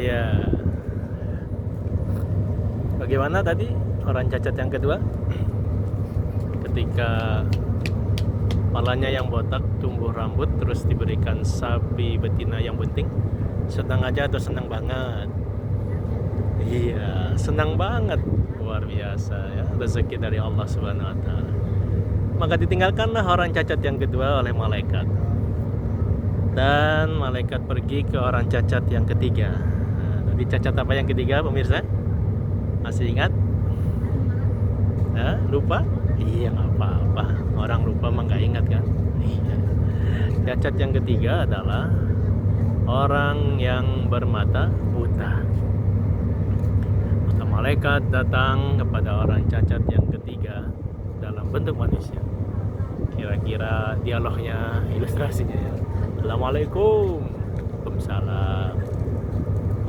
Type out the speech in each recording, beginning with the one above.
Ya, bagaimana tadi orang cacat yang kedua? Ketika kepalanya yang botak, tumbuh rambut, terus diberikan sapi betina yang bunting, senang aja atau senang banget? Iya, senang banget, luar biasa ya, rezeki dari Allah Subhanahu wa taala. Maka ditinggalkanlah orang cacat yang kedua oleh malaikat. Dan malaikat pergi ke orang cacat yang ketiga. Nah, tadi cacat apa yang ketiga, pemirsa? Masih ingat? Lupa? Iya, nggak apa-apa. Orang lupa mah nggak ingat kan? Iya. Cacat yang ketiga adalah orang yang bermata buta. Maka malaikat datang kepada orang cacat yang ketiga dalam bentuk manusia. Kira-kira dialognya, ilustrasinya ya. Assalamualaikum. Waalaikumsalam.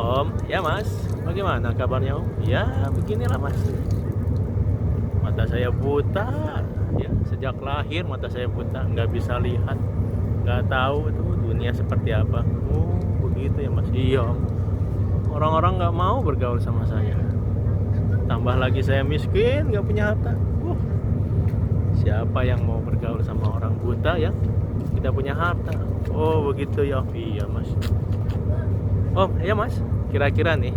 Om, ya mas, bagaimana kabarnya om? Ya beginilah mas, mata saya buta ya, sejak lahir mata saya buta, nggak bisa lihat, nggak tahu itu dunia seperti apa. Oh begitu ya mas. Iya om, orang-orang nggak mau bergaul sama saya, tambah lagi saya miskin, nggak punya harta. Siapa yang mau bergaul sama orang buta ya, tidak punya harta? Oh begitu ya. Iya mas. Om, ya mas, kira-kira nih,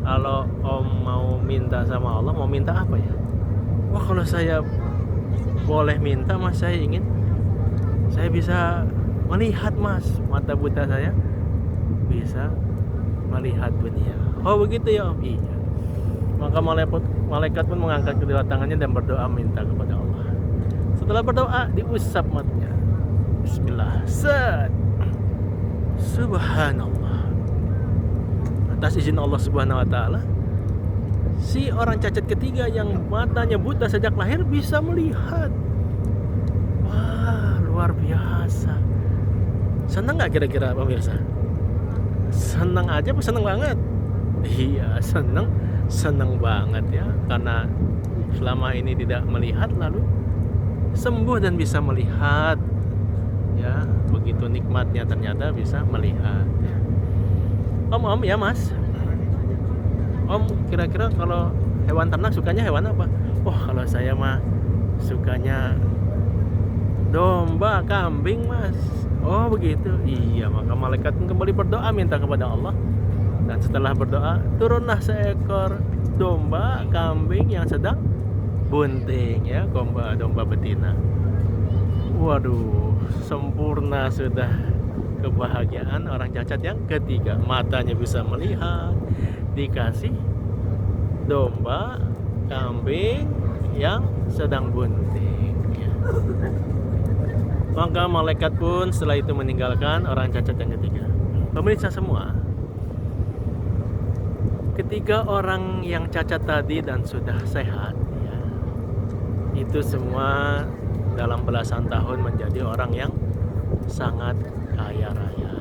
kalau om mau minta sama Allah, mau minta apa ya? Wah, kalau saya boleh minta mas, saya ingin saya bisa melihat mas, mata buta saya bisa melihat dunia. Oh begitu ya om. Iya. Maka malaikat pun mengangkat kedua tangannya dan berdoa minta kepada Allah. Setelah berdoa, diusap matanya. Bismillah. Set. Subhanallah. Atas izin Allah Subhanahu wa taala, si orang cacat ketiga yang matanya buta sejak lahir bisa melihat. Wah, luar biasa. Senang nggak kira-kira pemirsa? Senang aja apa senang banget? Iya, senang banget ya, karena selama ini tidak melihat lalu sembuh dan bisa melihat. Ya, begitu nikmatnya ternyata bisa melihat. Om ya mas, om kira-kira kalau hewan ternak sukanya hewan apa? Oh kalau saya mah sukanya domba, kambing mas. Oh begitu. Iya, maka malaikat kembali berdoa minta kepada Allah. Dan setelah berdoa, turunlah seekor domba, kambing yang sedang bunting ya, domba betina. Waduh, sempurna sudah kebahagiaan orang cacat yang ketiga. Matanya bisa melihat, dikasih domba, kambing yang sedang bunting ya. Maka malaikat pun setelah itu meninggalkan orang cacat yang ketiga. Pemirsa semua, ketiga orang yang cacat tadi dan sudah sehat ya, itu semua dalam belasan tahun menjadi orang yang sangat kaya raya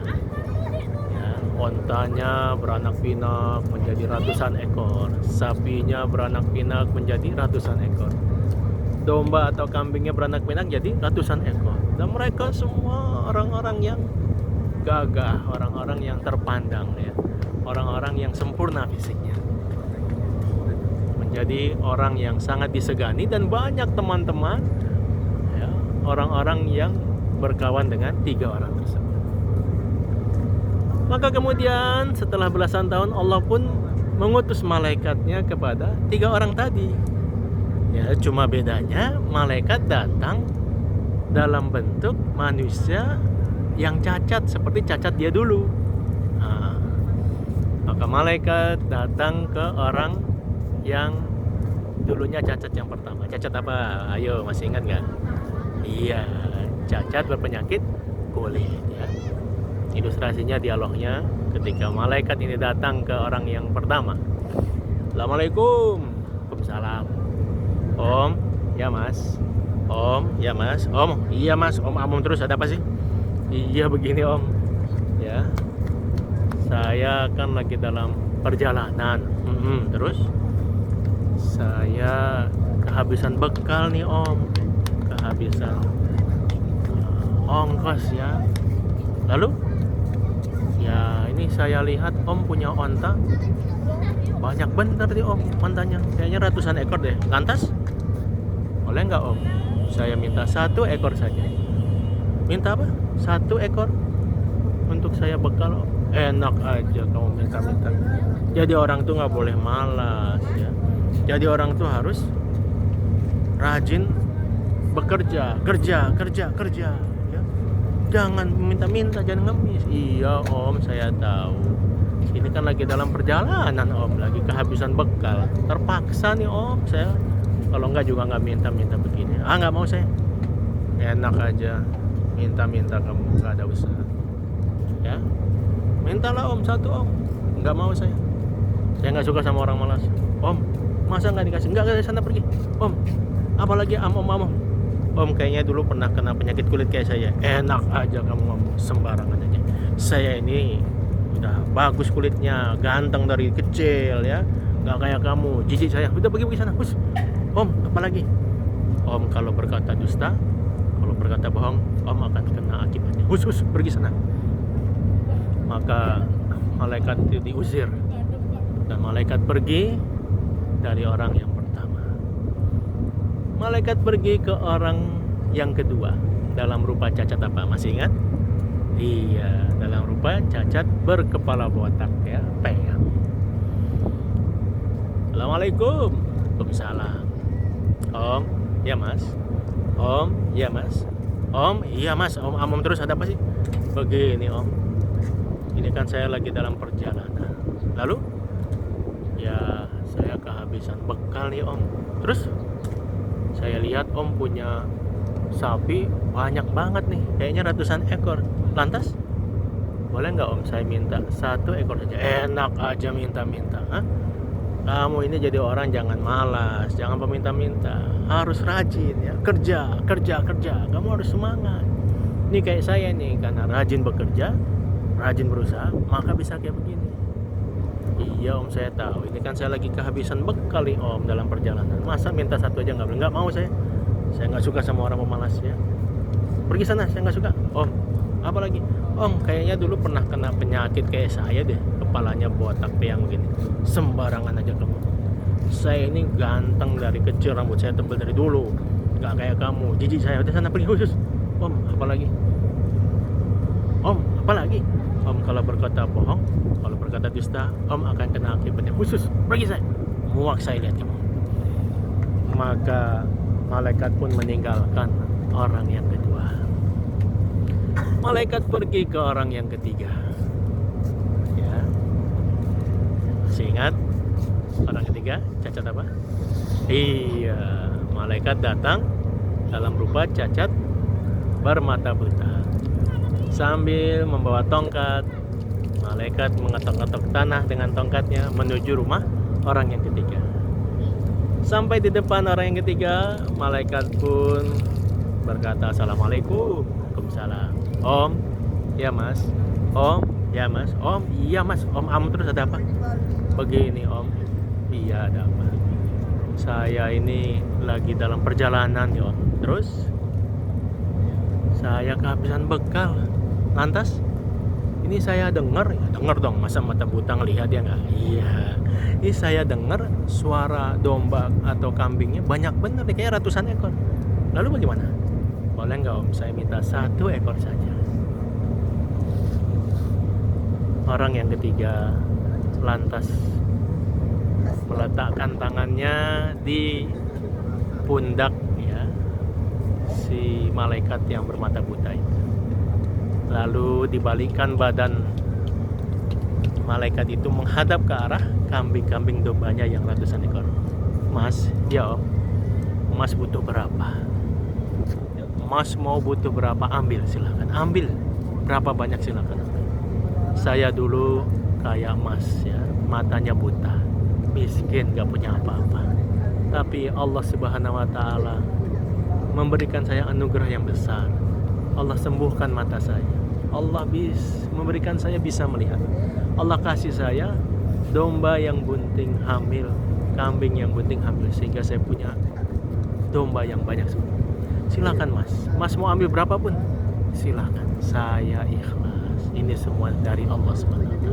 ya. Ontanya beranak pinak menjadi ratusan ekor, sapinya beranak pinak menjadi ratusan ekor, domba atau kambingnya beranak pinak jadi ratusan ekor. Dan mereka semua orang-orang yang gagah, orang-orang yang terpandang ya, orang-orang yang sempurna fisiknya, menjadi orang yang sangat disegani. Dan banyak teman-teman ya, orang-orang yang berkawan dengan tiga orang tersebut. Maka kemudian setelah belasan tahun Allah pun mengutus malaikatnya kepada tiga orang tadi. Ya, cuma bedanya malaikat datang dalam bentuk manusia yang cacat seperti cacat dia dulu. Nah, maka malaikat datang ke orang yang dulunya cacat yang pertama. Cacat apa? Ayo, masih ingat nggak? Iya, cacat berpenyakit kulit ya. Ilustrasinya, dialognya ketika malaikat ini datang ke orang yang pertama. Assalamualaikum. Waalaikumsalam. Om, ya mas. Om, ya mas. Om, iya mas. Om terus ada apa sih? Iya begini om. Ya, saya kan lagi dalam perjalanan. Terus saya kehabisan bekal nih om, kehabisan ongkos ya. Lalu ya ini Ini saya lihat om punya onta banyak bener nih om, ontanya kayaknya ratusan ekor deh. Lantas boleh nggak om saya minta 1 ekor saja? Minta apa? 1 ekor untuk saya bekal om. Enak aja kamu minta-minta. Jadi orang tuh nggak boleh malas ya. Jadi orang tuh harus rajin bekerja, kerja ya. Jangan minta-minta, jangan ngemis. Iya om, saya tahu. Ini kan lagi dalam perjalanan om, lagi kehabisan bekal. Terpaksa nih om, saya kalau enggak juga nggak minta-minta begini. Nggak mau saya. Enak aja, minta-minta kamu nggak ada usaha. Ya, mintalah om 1 om. Nggak mau saya. Saya nggak suka sama orang malas. Om, masa nggak dikasih? Nggak, dari sana pergi. Om, apalagi om. Om kayaknya dulu pernah kena penyakit kulit kayak saya. Enak aja kamu ngomong sembarangan aja. Saya ini udah bagus kulitnya, ganteng dari kecil ya, nggak kayak kamu, jijik saya. Udah pergi sana. Hus. Om, apalagi? Om kalau berkata dusta, kalau berkata bohong, om akan kena akibatnya. Hus, pergi sana. Maka malaikat itu diusir dan malaikat pergi dari orang yang pertama. Malaikat pergi ke orang yang kedua dalam rupa cacat apa? Masih ingat? Iya, dalam rupa cacat berkepala botak ya, peyang. Assalamualaikum. Waalaikumsalam. Om, ya mas. Om, ya mas. Om, iya mas. Om terus ada apa sih? Begini om. Ini kan saya lagi dalam perjalanan. Lalu, ya saya kehabisan bekal nih om. Terus, saya lihat om punya sapi banyak banget nih, kayaknya ratusan ekor. Lantas boleh nggak om saya minta 1 ekor saja? Enak aja minta-minta. Kamu ini jadi orang jangan malas, jangan peminta-minta, harus rajin ya, kerja. Kamu harus semangat. Ini kayak saya nih, karena rajin bekerja, rajin berusaha, maka bisa kayak begini. Iya om, saya tahu. Ini kan saya lagi kehabisan bekal nih om dalam perjalanan. Masa minta 1 aja nggak boleh? Nggak mau saya. Saya nggak suka sama orang pemalas ya. Pergi sana, saya nggak suka. Om, apa lagi? Om, kayaknya dulu pernah kena penyakit kayak saya deh. Kepalanya botak peyang begini. Sembarangan aja kamu. Saya ini ganteng dari kecil, rambut saya tebal dari dulu. Nggak kayak kamu. Jijik saya. Udah sana pergi khusus. Om, apa lagi? Om, apa lagi? Om kalau berkata bohong, kalau berkata dusta, om akan kena akibatnya. Khusus, pergi saya. Muak saya lihat kamu. Maka malaikat pun meninggalkan orang yang kedua. Malaikat pergi ke orang yang ketiga. Ya. Masih ingat orang ketiga cacat apa? Iya, malaikat datang dalam rupa cacat bermata buta. Sambil membawa tongkat, malaikat mengetok-ngetok tanah dengan tongkatnya menuju rumah orang yang ketiga. Sampai di depan orang yang ketiga, malaikat pun berkata, Assalamualaikum. Waalaikumsalam. Om, ya mas. Om, ya mas. Om, iya mas. Om terus ada apa? Begini om. Iya ada apa? Saya ini lagi dalam perjalanan ya om. Terus saya kehabisan bekal. Lantas ini saya dengar dong, masa mata buta ngelihat ya nggak? Iya. Ini saya dengar suara domba atau kambingnya banyak bener nih, kayak ratusan ekor. Lalu bagaimana? Boleh nggak om saya minta 1 ekor saja? Orang yang ketiga lantas meletakkan tangannya di pundak ya si malaikat yang bermata buta itu. Lalu dibalikkan badan malaikat itu menghadap ke arah kambing-kambing dombanya yang ratusan ekor. Mas, ya om, mas butuh berapa? Mas mau butuh berapa? Ambil silahkan, ambil berapa banyak silahkan. Saya dulu kayak mas ya, matanya buta, miskin, gak punya apa-apa. Tapi Allah Subhanahu wa Ta'ala memberikan saya anugerah yang besar. Allah sembuhkan mata saya. Allah memberikan saya bisa melihat. Allah kasih saya domba yang bunting hamil, kambing yang bunting hamil, sehingga saya punya domba yang banyak semua. Silakan mas mau ambil berapapun, silakan. Saya ikhlas. Ini semua dari Allah SWT.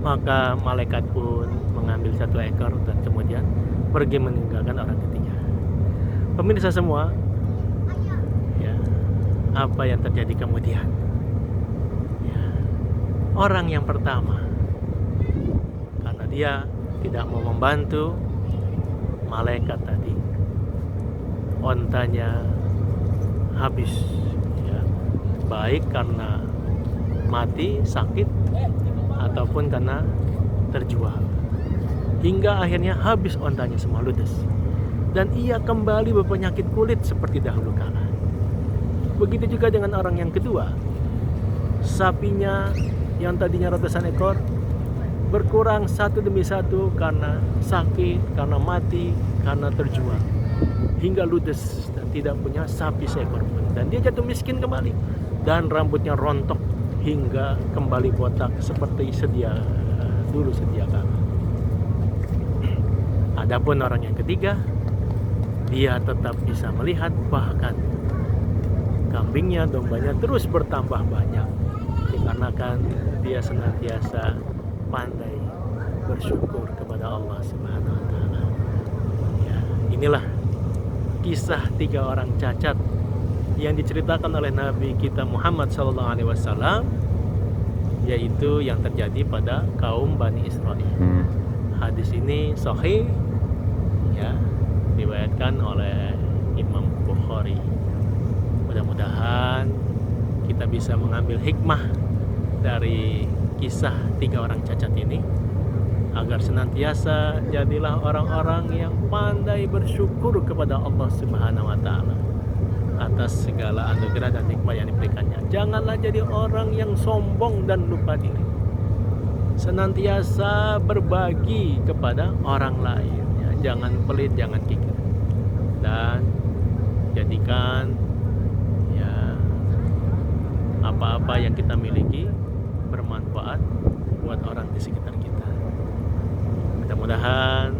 Maka malaikat pun mengambil satu ekor dan kemudian pergi meninggalkan orang ketiga. Pemirsa semua, ya, apa yang terjadi kemudian? Ya, orang yang pertama, karena dia tidak mau membantu malaikat tadi, ontanya habis, ya, baik karena mati, sakit, ataupun karena terjual, hingga akhirnya habis ontanya semua, ludes, dan ia kembali berpenyakit kulit seperti dahulu kala. Begitu juga dengan orang yang kedua, sapinya yang tadinya ratusan ekor berkurang satu demi satu karena sakit, karena mati, karena terjual, hingga ludes dan tidak punya sapi seekor pun, dan dia jatuh miskin kembali dan rambutnya rontok hingga kembali botak seperti sedia kala. Adapun orang yang ketiga, dia tetap bisa melihat, bahkan kambingnya, dombanya terus bertambah banyak, dikarenakan dia senantiasa pandai bersyukur kepada Allah Subhanahu wa Ta'ala. Ya, inilah kisah 3 orang cacat yang diceritakan oleh Nabi kita Muhammad SAW, yaitu yang terjadi pada kaum Bani Israel. Hadis ini sahih, ya, diriwayatkan oleh Imam Bukhari. Mudah-mudahan kita bisa mengambil hikmah dari kisah 3 orang cacat ini, agar senantiasa jadilah orang-orang yang pandai bersyukur kepada Allah Subhanahu wa Ta'ala atas segala anugerah dan nikmat yang diberikannya. Janganlah jadi orang yang sombong dan lupa diri. Senantiasa berbagi kepada orang lain, ya. Jangan pelit, jangan kikir, dan jadikan, ya, apa-apa yang kita miliki bermanfaat buat orang di sekitar kita. Mudah-mudahan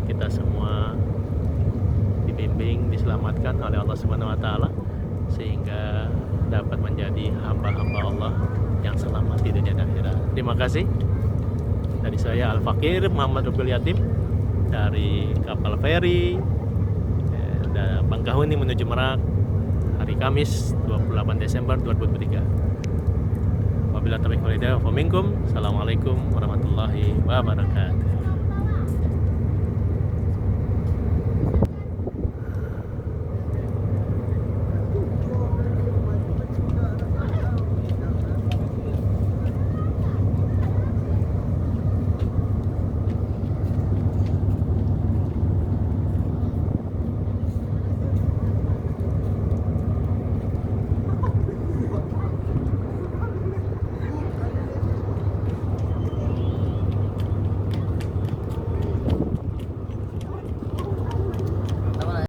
kita semua dibimbing, diselamatkan oleh Allah Subhanahu wa Ta'ala, sehingga dapat menjadi hamba-hamba Allah yang selamat di dunia dan akhirat. Terima kasih. Dari saya Al-Fakir Muhammad Rubil Yatim dari kapal feri Bangkahuni menuju Merak, hari Kamis 28 Desember 2023. Wabillahi taufiq wal hidayah. Assalamualaikum warahmatullahi wabarakatuh.